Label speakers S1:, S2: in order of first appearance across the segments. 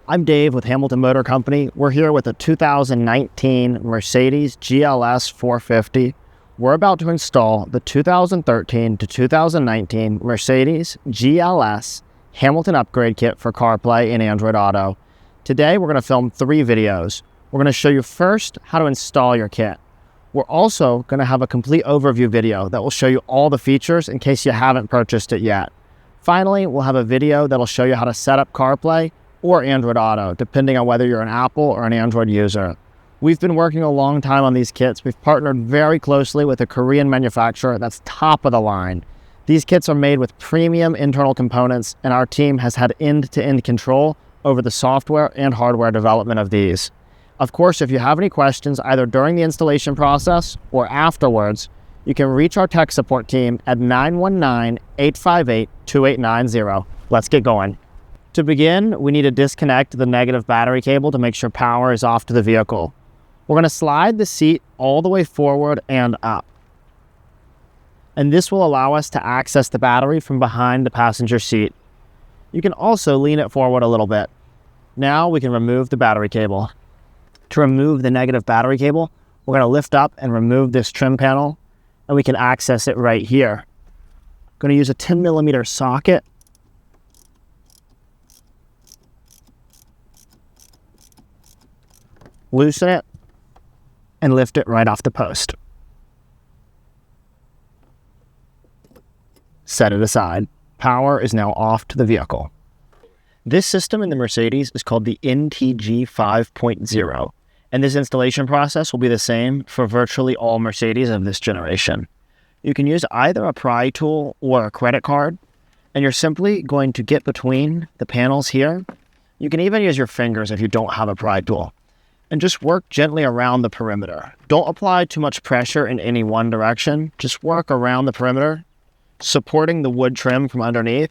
S1: I'm Dave with Hamilton Motor Company. We're here with a 2019 Mercedes GLS 450. We're about to install the 2013 to 2019 Mercedes GLS Hamilton Upgrade Kit for CarPlay and Android Auto. Today, we're going to film 3 videos. We're going to show you first how to install your kit. We're also going to have a complete overview video that will show you all the features in case you haven't purchased it yet. Finally, we'll have a video that'll show you how to set up CarPlay or Android Auto, depending on whether you're an Apple or an Android user. We've been working a long time on these kits. We've partnered very closely with a Korean manufacturer that's top of the line. These kits are made with premium internal components, and our team has had end-to-end control over the software and hardware development of these. Of course, if you have any questions either during the installation process or afterwards, you can reach our tech support team at 919-858-2890. Let's get going. To begin, we need to disconnect the negative battery cable to make sure power is off to the vehicle. We're going to slide the seat all the way forward and up. And this will allow us to access the battery from behind the passenger seat. You can also lean it forward a little bit. Now we can remove the battery cable. To remove the negative battery cable, we're going to lift up and remove this trim panel, and we can access it right here. I'm going to use a 10mm socket. Loosen it and lift it right off the post. Set it aside. Power is now off to the vehicle. This system in the Mercedes is called the NTG 5.0, and this installation process will be the same for virtually all Mercedes of this generation. You can use either a pry tool or a credit card, and you're simply going to get between the panels here. You can even use your fingers if you don't have a pry tool, and just work gently around the perimeter. Don't apply too much pressure in any one direction. Just work around the perimeter, supporting the wood trim from underneath,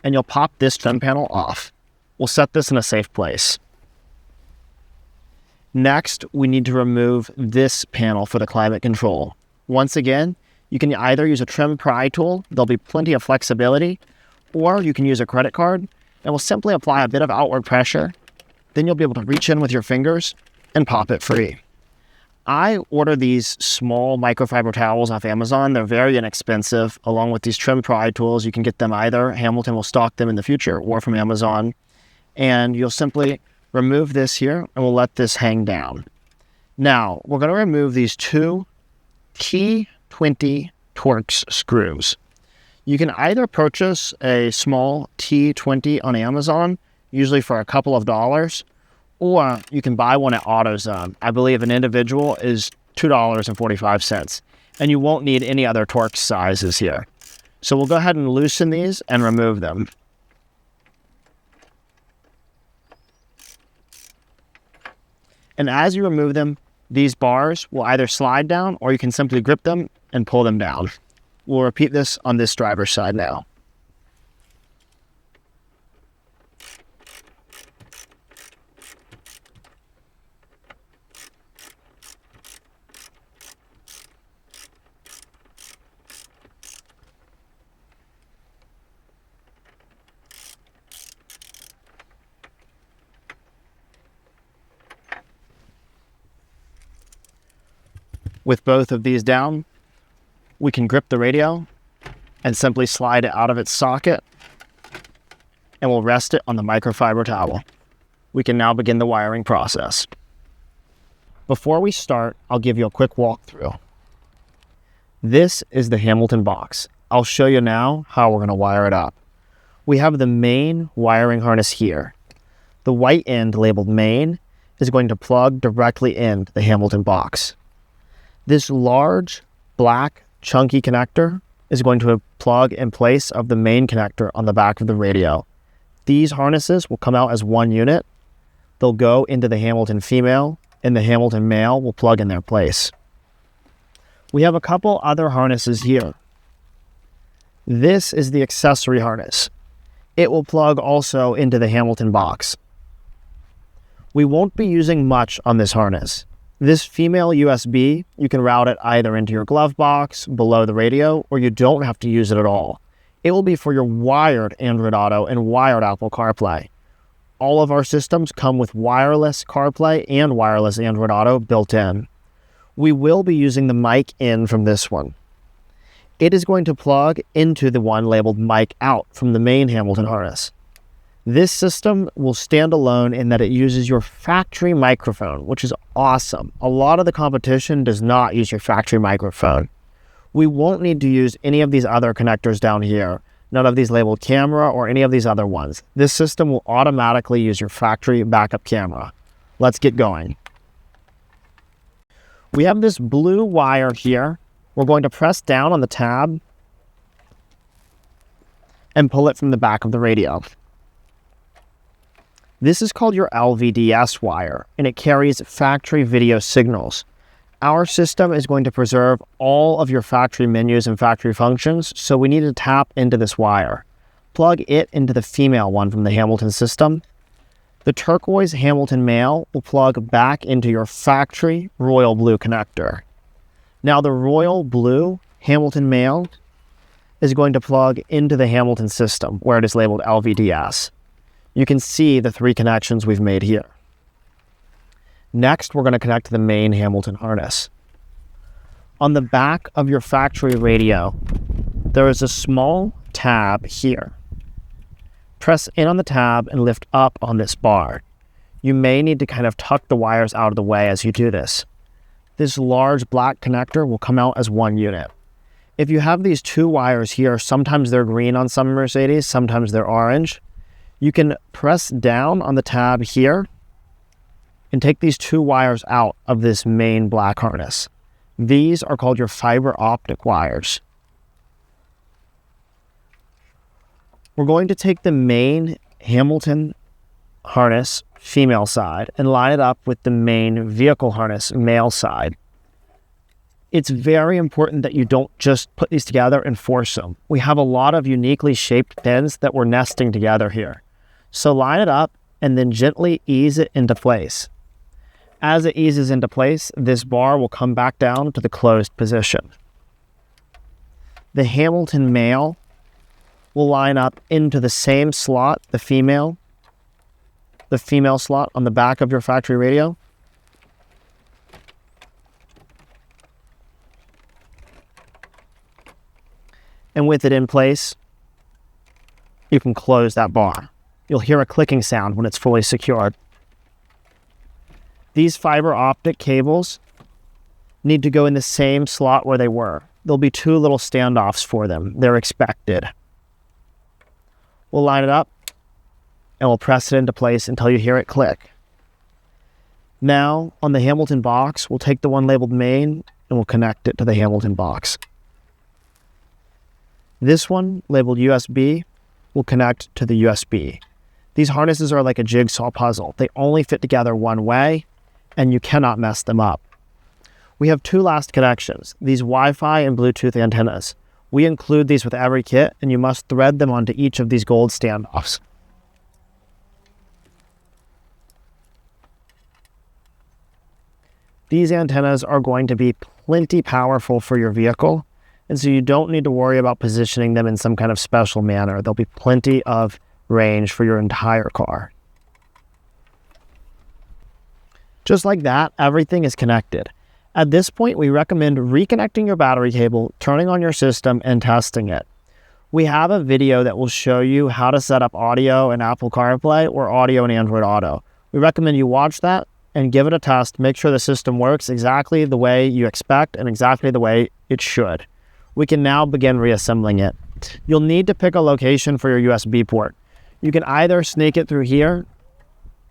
S1: and you'll pop this trim panel off. We'll set this in a safe place. Next, we need to remove this panel for the climate control. Once again, you can either use a trim pry tool, there'll be plenty of flexibility, or you can use a credit card, and we'll simply apply a bit of outward pressure. Then you'll be able to reach in with your fingers and pop it free. I order these small microfiber towels off Amazon. They're very inexpensive. Along with these trim pry tools, you can get them either. Hamilton will stock them in the future or from Amazon. And you'll simply remove this here and we'll let this hang down. Now, we're going to remove these 2 T20 Torx screws. You can either purchase a small T20 on Amazon, usually for a couple of dollars, or you can buy one at AutoZone. I believe an individual is $2.45, and you won't need any other Torx sizes here. So we'll go ahead and loosen these and remove them. And as you remove them, these bars will either slide down or you can simply grip them and pull them down. We'll repeat this on this driver's side now. With both of these down, we can grip the radio and simply slide it out of its socket, and we'll rest it on the microfiber towel. We can now begin the wiring process. Before we start, I'll give you a quick walkthrough. This is the Hamilton box. I'll show you now how we're going to wire it up. We have the main wiring harness here. The white end labeled main is going to plug directly into the Hamilton box. This large, black, chunky connector is going to plug in place of the main connector on the back of the radio. These harnesses will come out as one unit. They'll go into the Hamilton female, and the Hamilton male will plug in their place. We have a couple other harnesses here. This is the accessory harness. It will plug also into the Hamilton box. We won't be using much on this harness. This female USB, you can route it either into your glove box, below the radio, or you don't have to use it at all. It will be for your wired Android Auto and wired Apple CarPlay. all of our systems come with wireless CarPlay and wireless Android Auto built in. We will be using the mic in from this one. It is going to plug into the one labeled mic out from the main Hamilton harness. This system will stand alone in that it uses your factory microphone, which is awesome. A lot of the competition does not use your factory microphone. We won't need to use any of these other connectors down here, none of these labeled camera or any of these other ones. This system will automatically use your factory backup camera. Let's get going. We have this blue wire here. We're going to press down on the tab and pull it from the back of the radio. This is called your LVDS wire, and it carries factory video signals. Our system is going to preserve all of your factory menus and factory functions, so we need to tap into this wire. Plug it into the female one from the Hamilton system. The turquoise Hamilton male will plug back into your factory royal blue connector. Now the royal blue Hamilton male is going to plug into the Hamilton system where it is labeled LVDS. You can see the 3 connections we've made here. Next, we're going to connect to the main Hamilton harness. On the back of your factory radio, there is a small tab here. Press in on the tab and lift up on this bar. You may need to kind of tuck the wires out of the way as you do this. This large black connector will come out as one unit. If you have these 2 wires here, sometimes they're green on some Mercedes, sometimes they're orange. You can press down on the tab here and take these 2 wires out of this main black harness. These are called your fiber optic wires. We're going to take the main Hamilton harness, female side, and line it up with the main vehicle harness, male side. It's very important that you don't just put these together and force them. We have a lot of uniquely shaped pins that we're nesting together here. So line it up and then gently ease it into place. As it eases into place, this bar will come back down to the closed position. The Hamilton male will line up into the same slot, the female slot on the back of your factory radio. And with it in place, you can close that bar. You'll hear a clicking sound when it's fully secured. These fiber optic cables need to go in the same slot where they were. There'll be 2 little standoffs for them. They're expected. We'll line it up and we'll press it into place until you hear it click. Now, on the Hamilton box, we'll take the one labeled main and we'll connect it to the Hamilton box. This one, labeled USB, will connect to the USB. These harnesses are like a jigsaw puzzle. They only fit together one way, and you cannot mess them up. We have 2 last connections, these Wi-Fi and Bluetooth antennas. We include these with every kit, and you must thread them onto each of these gold standoffs. These antennas are going to be plenty powerful for your vehicle, and so you don't need to worry about positioning them in some kind of special manner. There'll be plenty of range for your entire car. Just like that, everything is connected. At this point, we recommend reconnecting your battery cable, turning on your system, and testing it. We have a video that will show you how to set up audio in Apple CarPlay or audio in Android Auto. We recommend you watch that and give it a test. Make sure the system works exactly the way you expect and exactly the way it should. We can now begin reassembling it. You'll need to pick a location for your USB port. You can either snake it through here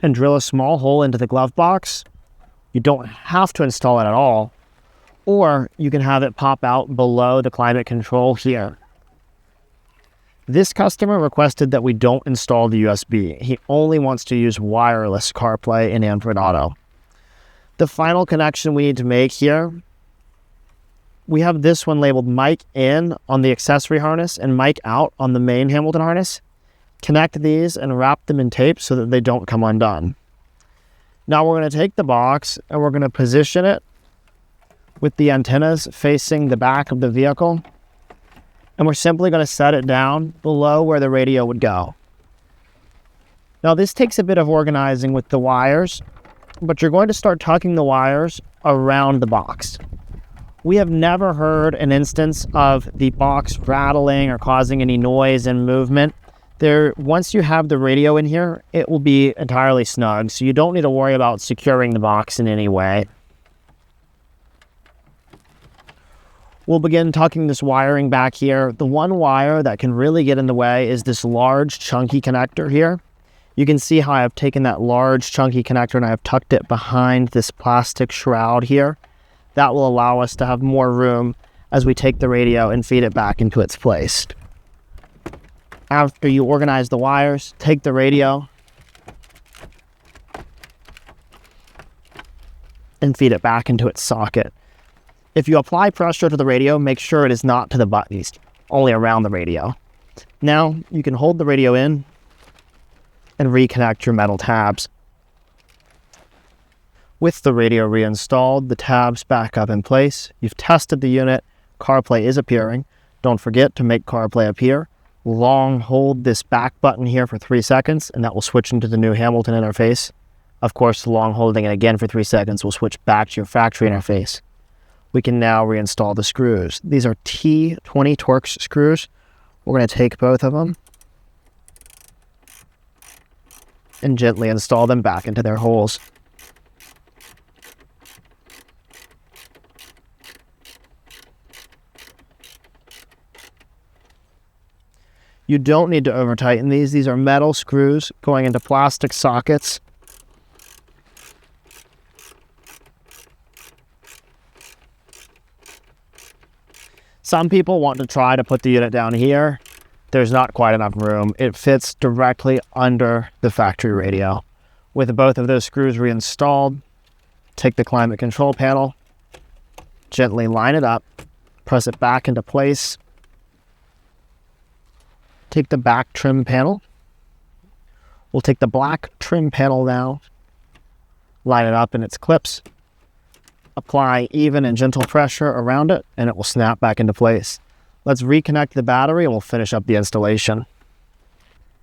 S1: and drill a small hole into the glove box. You don't have to install it at all. Or you can have it pop out below the climate control here. This customer requested that we don't install the USB. He only wants to use wireless CarPlay in Android Auto. The final connection we need to make here, we have this one labeled mic in on the accessory harness and mic out on the main Hamilton harness. Connect these and wrap them in tape so that they don't come undone. Now we're going to take the box and we're going to position it with the antennas facing the back of the vehicle. And we're simply going to set it down below where the radio would go. Now this takes a bit of organizing with the wires, but you're going to start tucking the wires around the box. We have never heard an instance of the box rattling or causing any noise and movement. Once you have the radio in here, it will be entirely snug, so you don't need to worry about securing the box in any way. We'll begin tucking this wiring back here. The one wire that can really get in the way is this large chunky connector here. You can see how I've taken that large chunky connector and I've tucked it behind this plastic shroud here. That will allow us to have more room as we take the radio and feed it back into its place. After you organize the wires, take the radio and feed it back into its socket. If you apply pressure to the radio, make sure it is not to the buttons, only around the radio. Now you can hold the radio in and reconnect your metal tabs. With the radio reinstalled, the tabs back up in place. You've tested the unit. CarPlay is appearing. Don't forget to make CarPlay appear. Long hold this back button here for 3 seconds, and that will switch into the new Hamilton interface. Of course, long holding it again for 3 seconds will switch back to your factory interface. We can now reinstall the screws. These are T20 Torx screws. We're going to take both of them and gently install them back into their holes. You don't need to over tighten these. These are metal screws going into plastic sockets. Some people want to try to put the unit down here. There's not quite enough room. It fits directly under the factory radio. With both of those screws reinstalled, take the climate control panel, gently line it up, press it back into place. Take the back trim panel. We'll take the black trim panel now, line it up in its clips, apply even and gentle pressure around it, and it will snap back into place. Let's reconnect the battery and we'll finish up the installation.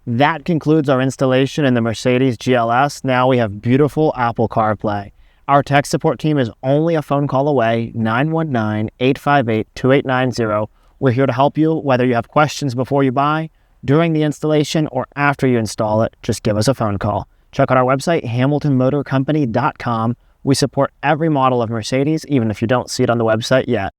S1: That concludes our installation in the Mercedes GLS. Now we have beautiful Apple CarPlay. Our tech support team is only a phone call away, 919-858-2890. We're here to help you, whether you have questions before you buy, during the installation, or after you install it. Just give us a phone call. Check out our website, hamiltonmotorcompany.com. We support every model of Mercedes, even if you don't see it on the website yet.